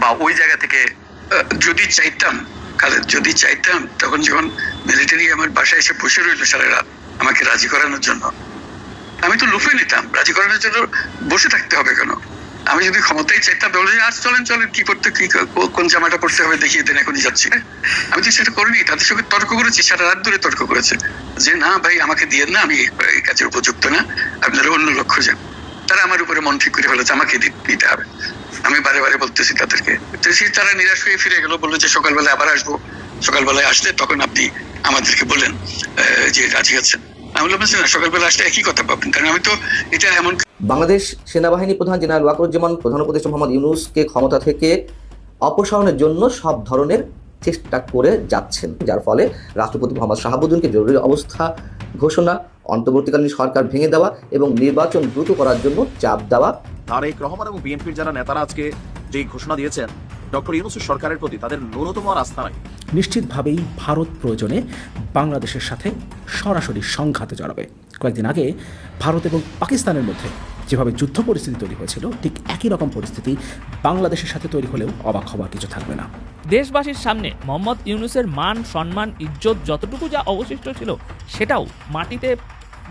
বা ওই জায়গা থেকে যদি চাইতাম যদি চাইতাম তখন যখন মিলিটারি আমার বাসায় এসে বসে রইল সারা রাত আমাকে রাজি করানোর জন্য, আমি তো লুফে নিতাম। রাজি করানোর জন্য বসে থাকতে হবে কেন? আমি যদি ক্ষমতাই চাইতাম বলে আজ চলেন চলেন কি করতে, কি কোন জামাটা পড়তে হবে দেখিয়ে দেন, এখনই যাচ্ছি। আমি তো সেটা করিনি। তাদের সঙ্গে তর্ক করেছি, সারা রাত ধরে তর্ক করেছে যে না ভাই আমাকে দিয়ে না, আমি এই কাজের উপযুক্ত না, আপনারা অন্য লক্ষ্য যান। তারা আমার উপরে মন ঠিক করে ফেলেছে আমাকে দিতে হবে। আমি বারে বারে বলতেছি তাদেরকে, তারা নিরাশ হয়ে ফিরে গেল, বললো যে সকালবেলায় আবার আসবো, সকালবেলায় আসলে তখন আপনি আমাদেরকে বলেন যে রাজি আছেন। আমি বললাম না, সকালবেলা আসলে একই কথা পাবেন, কারণ আমি তো এটা এমন। বাংলাদেশ সেনাবাহিনী প্রধান জেনারেল ওয়াকারুজ্জামান প্রধান উপদেষ্টা মোহাম্মদ ইউনূসকে ক্ষমতা থেকে অপসারণের জন্য সব ধরনের চেষ্টা করে যাচ্ছেন, যার ফলে রাষ্ট্রপতি মোহাম্মদ শাহাবুদ্দিনকে জরুরি অবস্থা ঘোষণা, অন্তর্বর্তীকালীন সরকার ভেঙে দেওয়া এবং নির্বাচন দ্রুত করার জন্য চাপ দেওয়া। তারেক রহমান এবং বিএনপির যারা নেতারা আজকে যে ঘোষণা দিয়েছেন ডক্টর ইউনূসের সরকারের প্রতি তাদের ন্যূনতম আস্থা নাই। নিশ্চিতভাবেই ভারত প্রয়োজনে বাংলাদেশের সাথে সরাসরি সংঘাতে জড়াবে। কয়েকদিন আগে ভারত এবং পাকিস্তানের মধ্যে যেভাবে যুদ্ধ পরিস্থিতি তৈরি হয়েছিল, ঠিক একই রকম পরিস্থিতি বাংলাদেশের সাথে তৈরি হলেও অবাক হওয়ার কিছু থাকবে না। দেশবাসীর সামনে মোহাম্মদ ইউনূসের মান, সম্মান, ইজ্জত যতটুকু যা অবশিষ্ট ছিল সেটাও মাটিতে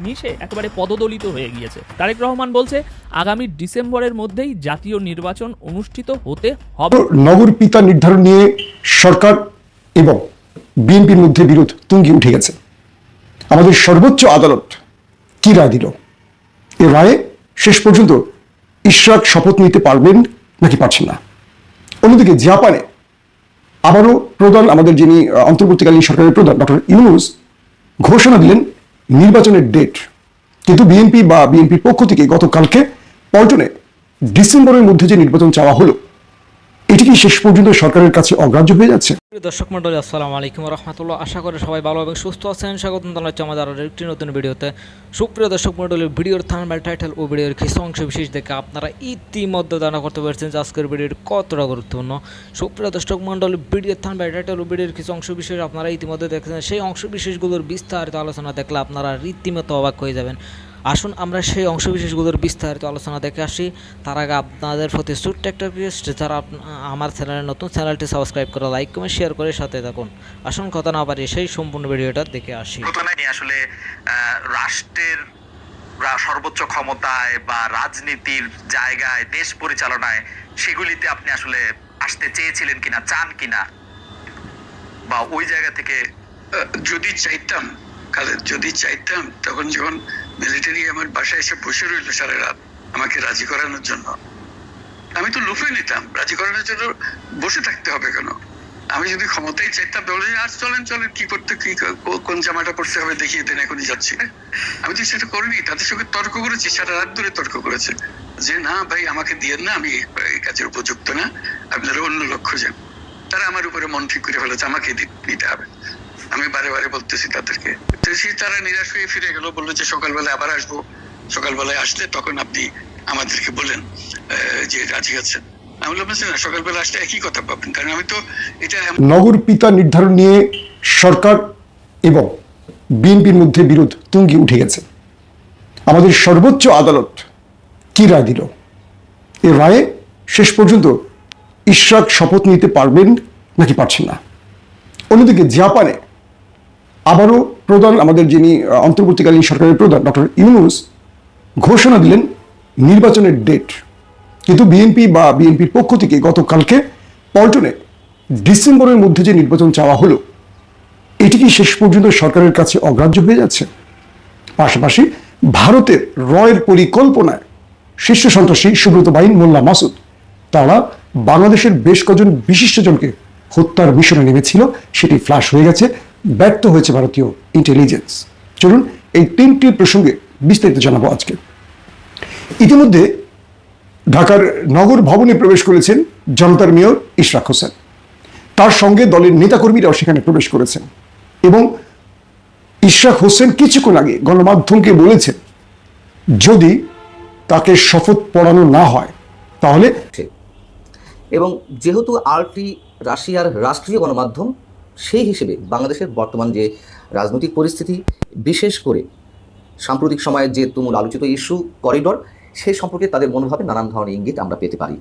মিশে একেবারে পদদলিত হয়ে গিয়েছে। তারেক রহমান বলছে আগামী ডিসেম্বরের মধ্যেই জাতীয় নির্বাচন অনুষ্ঠিত হতে হবে। নগর পিতা নির্ধারণ নিয়ে সরকার এবং বিএনপির মধ্যে বিরোধ তুঙ্গে উঠে গেছে। আমাদের সর্বোচ্চ আদালত কি রায় দিল? এ রায়ে শেষ পর্যন্ত ইশরাক শপথ নিতে পারবেন নাকি পারছেন না। অন্যদিকে জাপানে আবারও প্রধান, আমাদের যিনি অন্তর্বর্তীকালীন সরকারের প্রধান ডক্টর ইউনূস ঘোষণা দিলেন নির্বাচনের ডেট, কিন্তু বিএনপির পক্ষ থেকে গতকালকে পল্টনে ডিসেম্বরের মধ্যে যে নির্বাচন চাওয়া হলো, এটি কি শেষ পর্যন্ত সরকারের কাছে অগ্রাহ্য হয়ে যাচ্ছে? দর্শক মন্ডলী, আসসালামু আলাইকুম রহমতুল্লাহ। আশা করি সবাই ভালো এবং সুস্থ আছেন। স্বাগত জানাচ্ছি আমাদের আরও একটি নতুন ভিডিওতে। সুপ্রিয় দর্শক মন্ডলী, ভিডিওর থাম্বনেল, টাইটেল ও ভিডিওর কিছু অংশ বিশেষ দেখে আপনারা ইতিমধ্যে ধারণা করতে পারছেন যে আজকের ভিডিওটি কতটা গুরুত্বপূর্ণ। সুপ্রিয় দর্শক মন্ডলী, ভিডিওর থাম্বনেল, টাইটেল ও ভিডিওর কিছু অংশ বিশেষ আপনারা ইতিমধ্যে দেখেছেন। সেই অংশ বিশেষগুলোর বিস্তারিত আলোচনা দেখলে আপনারা রীতিমতো অবাক হয়ে যাবেন। আসুন আমরা সেই অংশবিশেষগুলোর বিস্তারিত আলোচনা দেখে আসি। তার আগে আপনাদের প্রতি ছোট্ট একটা রিকোয়েস্ট, যারা আমার চ্যানেলে নতুন, চ্যানেলটি সাবস্ক্রাইব করে লাইক কমেন্ট শেয়ার করে সাথে থাকুন। আসুন কথা না বাড়িয়ে সেই সম্পূর্ণ ভিডিওটা দেখে আসি। আসলে রাষ্ট্রের সর্বোচ্চ ক্ষমতায় বা রাজনীতির জায়গায়, দেশ পরিচালনায়, সেগুলিতে আপনি আসলে আসতে চেয়েছিলেন কিনা, চান কিনা, বা ওই জায়গা থেকে যদি চাইতাম তখন যখন মিলিটারি আমার বাসায় এসে বসে রইল সারা রাত আমাকে রাজি করানোর জন্য, আমি তো লুফে নিতাম। রাজি করানোর জন্য বসে থাকতে হবে কেন? আমি যদি ক্ষমতাই চাইতাম বলে আজ চলেন চলেন কি করতে, কি কোন জামাটা পড়তে হবে দেখিয়ে দেন, এখনই যাচ্ছি। আমি তো সেটা করিনি। তাদের সঙ্গে তর্ক করেছি, সারা রাত ধরে তর্ক করেছে যে না ভাই আমাকে দিয়ে না, আমি এই কাজের উপযুক্ত না, আপনারা অন্য লক্ষ্য যান। তারা আমার উপরে মন ঠিক করে ফেলেছে আমাকে দিতে হবে। আমি বারে বারে বলতেছি তাদেরকে, তারা নিরাশ হয়ে ফিরে গেল, বললো যে সকালবেলায় আবার আসবো, সকালবেলায় আসলে তখন আপনি আমাদেরকে বলেন যে রাজি আছেন। আমি বললাম না, সকালবেলা আসলে একই কথা পাবেন, কারণ আমি তো এটা। নগর পিতা নির্ধারণ নিয়ে সরকার এবং বিএনপির মধ্যে বিরোধ তুঙ্গে উঠে গেছে। আমাদের সর্বোচ্চ আদালত কি রায় দিল? এ রায়ে শেষ পর্যন্ত ইশরাক শপথ নিতে পারবেন নাকি পারছেন না। অন্যদিকে জাপানে আবারও প্রধান, আমাদের যিনি অন্তর্বর্তীকালীন সরকারের প্রধান ডক্টর ইউনূস ঘোষণা দিলেন নির্বাচনের ডেট, কিন্তু বিএনপির পক্ষ থেকে গতকালকে পল্টনে ডিসেম্বরের মধ্যে যে নির্বাচন চাওয়া হলো, এটি কি শেষ পর্যন্ত সরকারের কাছে অগ্রাহ্য হয়ে যাচ্ছে? পাশাপাশি ভারতের রয়ের পরিকল্পনায় শীর্ষ সন্ত্রাসী সুব্রত বাইন, মোল্লা মাসুদ, তারা বাংলাদেশের বেশ কজন বিশিষ্টজনকে হত্যার মিশনে নেমেছিল, সেটি ফ্লাশ হয়ে গেছে, ব্যর্থ হয়েছে ভারতীয় ইন্টেলিজেন্স। চলুন এই তিনটি প্রসঙ্গে বিস্তারিত জানাবো আজকে। ইতিমধ্যে ঢাকার নগর ভবনে প্রবেশ করেছেন জনতার মেয়র ইশরাক হোসেন, তার সঙ্গে দলের নেতাকর্মীরাও সেখানে প্রবেশ করেছেন এবং ইশরাক হোসেন কিছুক্ষণ আগে গণমাধ্যমকে বলেছেন যদি তাকে শপথ পড়ানো না হয় তাহলে। এবং যেহেতু আরটি রাশিয়ার রাষ্ট্রীয় গণমাধ্যম, সেই হিসেবে বাংলাদেশের বর্তমান যে রাজনৈতিক পরিস্থিতি, বিশেষ করে সাম্প্রতিক সময়ের যে তুমুল আলোচিত ইস্যু করিডোর, সেই সম্পর্কে তাদের মনোভাবে নানান ধরনের ইঙ্গিত আমরা পেতে পারি।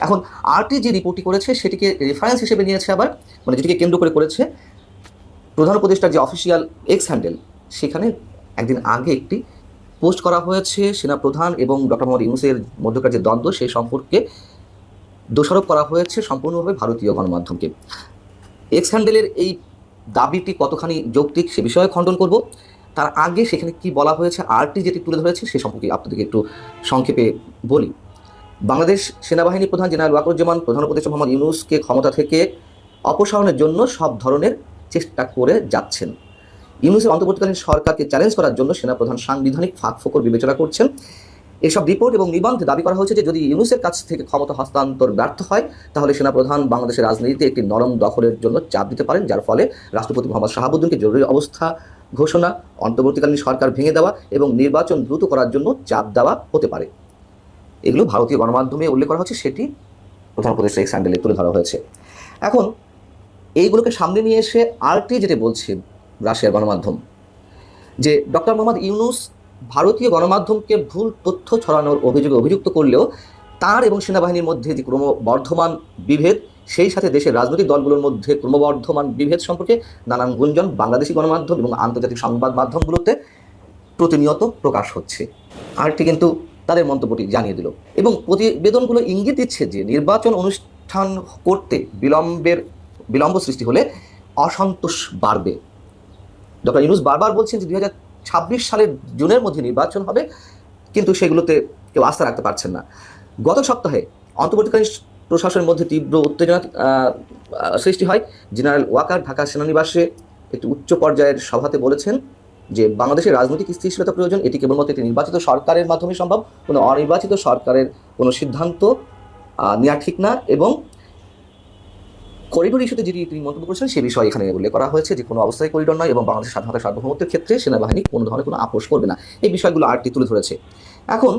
এখন আরটি যে রিপোর্টটি করেছে সেটিকে রেফারেন্স হিসেবে নিয়েছে আবার, মানে যেটিকে কেন্দ্র করে করেছে প্রধান উপদেষ্টার যে অফিসিয়াল এক্স হ্যান্ডেল, সেখানে একদিন আগে একটি পোস্ট করা হয়েছে সেনাপ্রধান এবং ডক্টর মোহাম্মদ ইউনূসের মধ্যকার যে দ্বন্দ্ব সেই সম্পর্কে দোষারোপ করা হয়েছে সম্পূর্ণভাবে ভারতীয় গণমাধ্যমকে। এক্স হ্যান্ডেলের এই দাবিটি কতখানি যৌক্তিক সে বিষয়ে খণ্ডন করব। তার আগে সেখানে কি বলা হয়েছে, আরটি যেটি তুলে ধরেছে সে সম্পর্কে আপনাদেরকে একটু সংক্ষেপে বলি। বাংলাদেশ সেনাবাহিনী প্রধান জেনারেল ওয়াকারুজ্জামান প্রধান উপদেষ্টা মোহাম্মদ ইউনূসকে ক্ষমতা থেকে অপসারণের জন্য সব ধরনের চেষ্টা করে যাচ্ছেন। ইউনূসের অন্তর্বর্তীকালীন সরকারকে চ্যালেঞ্জ করার জন্য সেনাপ্রধান সাংবিধানিক ফাঁকফোকর বিবেচনা করছেন। এসব রিপোর্ট এবং নিবন্ধে দাবি করা হয়েছে যে যদি ইউনূসের কাছ থেকে ক্ষমতা হস্তান্তর ব্যর্থ হয় তাহলে সেনাপ্রধান বাংলাদেশের রাজনীতিতে একটি নরম দখলের জন্য চাপ দিতে পারেন, যার ফলে রাষ্ট্রপতি মোহাম্মদ শাহাবুদ্দিনকে জরুরি অবস্থা ঘোষণা, অন্তর্বর্তীকালীন সরকার ভেঙে দেওয়া এবং নির্বাচন দ্রুত করার জন্য চাপ দেওয়া হতে পারে। এগুলো ভারতীয় গণমাধ্যমে উল্লেখ করা হচ্ছে, সেটি প্রধান উপদেষ্টা এক্স হ্যান্ডেলে তুলে ধরা হয়েছে। এখন এইগুলোকে সামনে নিয়ে এসে আরটি যেটা বলছে রাশিয়ার গণমাধ্যম, যে ডক্টর মোহাম্মদ ইউনূস ভারতীয় গণমাধ্যমকে ভুল তথ্য ছড়ানোর অভিযোগে অভিযুক্ত করলেও তার এবং সেনাবাহিনীর মধ্যে যে ক্রমবর্ধমান বিভেদ, সেই সাথে দেশের রাজনৈতিক দলগুলোর মধ্যে ক্রমবর্ধমান বিভেদ সম্পর্কে নানান গুঞ্জন বাংলাদেশি গণমাধ্যম এবং আন্তর্জাতিক সংবাদ মাধ্যমগুলোতে প্রতিনিয়ত প্রকাশ হচ্ছে। আরটি কিন্তু তাদের মন্তব্যটি জানিয়ে দিল এবং প্রতিবেদনগুলো ইঙ্গিত দিচ্ছে যে নির্বাচন অনুষ্ঠান করতে বিলম্ব সৃষ্টি হলে অসন্তোষ বাড়বে। ডক্টর ইউনূস বারবার বলছেন যে 2026 সালের জুনের মধ্যে নির্বাচন হবে, কিন্তু সেগুলোতে কেউ আস্থা রাখতে পারছেন না। গত সপ্তাহে অন্তর্বর্তীকালীন প্রশাসনের মধ্যে তীব্র উত্তেজনা সৃষ্টি হয়। জেনারেল ওয়াকার ঢাকা সেনানিবাসে একটি উচ্চ পর্যায়ের সভাতে বলেছেন যে বাংলাদেশের রাজনৈতিক স্থিতিশীলতা প্রয়োজন, এটি কেবলমাত্র একটি নির্বাচিত সরকারের মাধ্যমে সম্ভব, কোনো অনির্বাচিত সরকারের কোনো সিদ্ধান্ত নেওয়া ঠিক না। এবং করিডোর ইস্যুতে যেটি তিনি মন্তব্য করেছেন সে বিষয়ে এখানে উল্লেখ করা হয়েছে যে কোনো অবস্থায় করিডোর নয় এবং বাংলাদেশের স্বাধীনতা সার্বভৌমত্বের ক্ষেত্রে সেনাবাহিনী কোনো ধরনের কোনো আপোষ করবে না। এই বিষয়গুলো আরটি তুলে ধরেছে। এখন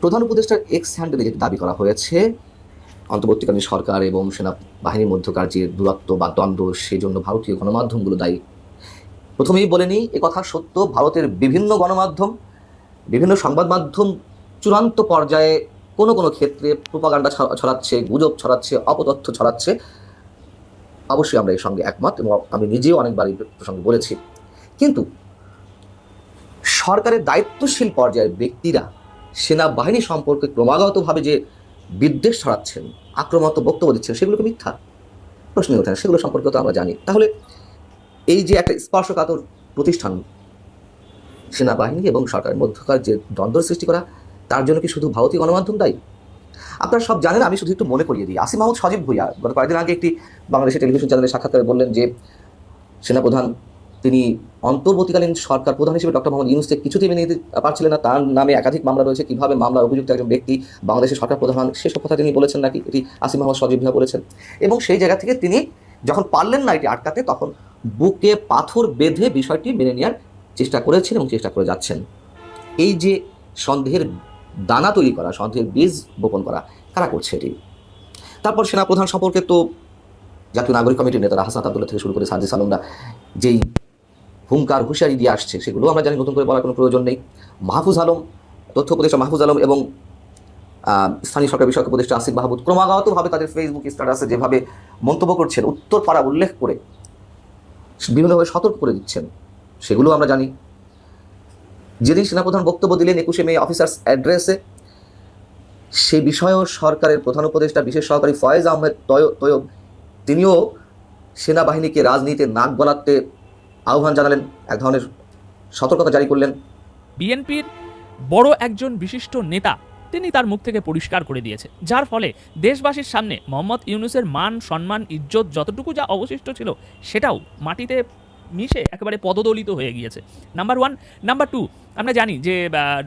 প্রধান উপদেষ্টার এক্স হ্যান্ডেলে যেটি দাবি করা হয়েছে অন্তর্বর্তীকালীন সরকার এবং সেনাবাহিনীর মধ্যকার যে দূরত্ব বা দ্বন্দ্ব, সেই জন্য ভারতীয় গণমাধ্যমগুলো দায়ী। প্রথমেই বলে নিই, একথা সত্য, ভারতের বিভিন্ন গণমাধ্যম, বিভিন্ন সংবাদ মাধ্যম চূড়ান্ত পর্যায়ে কোনো কোনো ক্ষেত্রে প্রোপাগান্ডা ছড়াচ্ছে, গুজব ছড়াচ্ছে, অপতথ্য ছড়াচ্ছে। অবশ্যই আমরা এর সঙ্গে একমত এবং আমি নিজেও অনেকবার এই প্রসঙ্গে বলেছি। কিন্তু সরকারের দায়িত্বশীল পর্যায়ের ব্যক্তিরা সেনাবাহিনী সম্পর্কে ক্রমাগতভাবে যে বিদ্বেষ ছড়াচ্ছেন, আক্রমণাত্মক বক্তব্য দিচ্ছেন, সেগুলোকে মিথ্যা, প্রশ্নই ওঠে না। সেগুলো সম্পর্কে তো আমরা জানি। তাহলে এই যে একটা স্পর্শকাতর প্রতিষ্ঠান সেনাবাহিনী এবং সরকারের মধ্যকার যে দ্বন্দ্ব সৃষ্টি করা, তার জন্য কি শুধু ভারতীয় গণমাধ্যম দায়ী? আপনারা সব জানেন, আমি শুধু একটু মনে করিয়ে দিই। আসিফ মাহমুদ সজীব ভুঁইয়া গত কয়েকদিন আগে একটি বাংলাদেশের টেলিভিশন চ্যানেলে সাক্ষাৎকারে বললেন যে সেনাপ্রধান তিনি অন্তর্বর্তীকালীন সরকার প্রধান হিসেবে ডক্টর মোহাম্মদ ইউনূসকে কিছুতেই মেনে নিতে পারছিলেন না, তার নামে একাধিক মামলা রয়েছে, কীভাবে মামলার অভিযুক্ত একজন ব্যক্তি বাংলাদেশের সরকার প্রধান, সেসব কথা তিনি বলেছেন নাকি, এটি আসিফ মাহমুদ সজীব ভুঁইয়া বলেছেন। এবং সেই জায়গা থেকে তিনি যখন পারলেন না এটি আটকাতে, তখন বুকে পাথর বেঁধে বিষয়টি মেনে নেওয়ার চেষ্টা করেছেন এবং চেষ্টা করে যাচ্ছেন। এই যে সন্দেহের দানা তৈরি করা, সন্দেহের বীজ বপন করা, কারা করছে এটি? তারপর সেনাপ্রধান সম্পর্কে তো জাতীয় নাগরিক কমিটির নেতারা হাসান আব্দুল্লাহ থেকে শুরু করে সাজিদ সালুমরা যেই হুঙ্কার হুঁশিয়ারি দিয়ে আসছে, সেগুলো আমরা জানি, নতুন করে বলার কোনো প্রয়োজন নেই। মাহফুজ আলম, তথ্য উপদেষ্টা মাহফুজ আলম এবং স্থানীয় সরকার বিষয়ক উপদেষ্টা আসিফ মাহমুদ ক্রমাগতভাবে তাদের ফেসবুক স্ট্যাটাসে যেভাবে মন্তব্য করছেন, উত্তরপাড়া উল্লেখ করে বিভিন্নভাবে সতর্ক করে দিচ্ছেন, সেগুলো আমরা জানি। যেদিন সেনাপ্রধান বক্তব্য দিলেন 21শে মে অফিসার্স অ্যাড্রেসে, সে বিষয়েও সরকারের প্রধান উপদেষ্টা বিশেষ সহকারী ফয়েজ আহমেদ তৈয়ব তিনিও সেনাবাহিনীকে রাজনীতিতে নাক গলাতে আহ্বান জানালেন, এক ধরনের সতর্কতা জারি করলেন। বিএনপির বড় একজন বিশিষ্ট নেতা তিনি তার মুখ থেকে পরিষ্কার করে দিয়েছে, যার ফলে দেশবাসীর সামনে মোহাম্মদ ইউনূসের মান, সম্মান, ইজ্জত যতটুকু যা অবশিষ্ট ছিল সেটাও মাটিতে মিশে একেবারে পদদলিত হয়ে গিয়েছে। নাম্বার 1। নাম্বার 2, আমরা জানি যে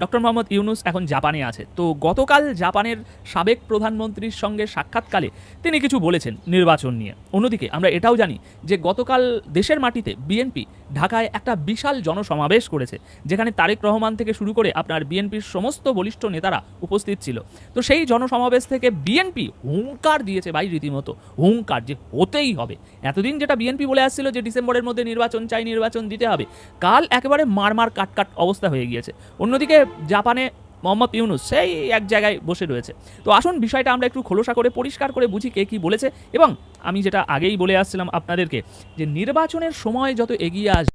ডক্টর মোহাম্মদ ইউনূস এখন জাপানে আছে। তো গতকাল জাপানের সাবেক প্রধানমন্ত্রীর সঙ্গে সাক্ষাৎকালে তিনি কিছু বলেছেন নির্বাচন নিয়ে। অন্যদিকে আমরা এটাও জানি যে গতকাল দেশের মাটিতে বিএনপি ঢাকায় একটা বিশাল জনসমাবেশ করেছে, যেখানে তারেক রহমান থেকে শুরু করে আপনার বিএনপির সমস্ত বলিষ্ঠ নেতারা উপস্থিত ছিল। তো সেই জনসমাবেশ থেকে বিএনপি হুঙ্কার দিয়েছে ভাই, রীতিমতো হুঙ্কার, যে হতেই হবে। এতদিন যেটা বিএনপি বলে আসছিল যে ডিসেম্বরের মধ্যে নির্বাচন চাই, নির্বাচন দিতে হবে, কাল একেবারে মারমার কাটকাট অবস্থা হয়ে গিয়েছে। অন্যদিকে জাপানে মোহাম্মদ ইউনূস সেই এক জায়গায় বসে রয়েছে। তো আসুন বিষয়টা আমরা একটু খোলসা করে পরিষ্কার করে বুঝি কে কী বলেছে। এবং আমি যেটা আগেই বলে আসছিলাম আপনাদেরকে, যে নির্বাচনের সময় যত এগিয়ে আসবে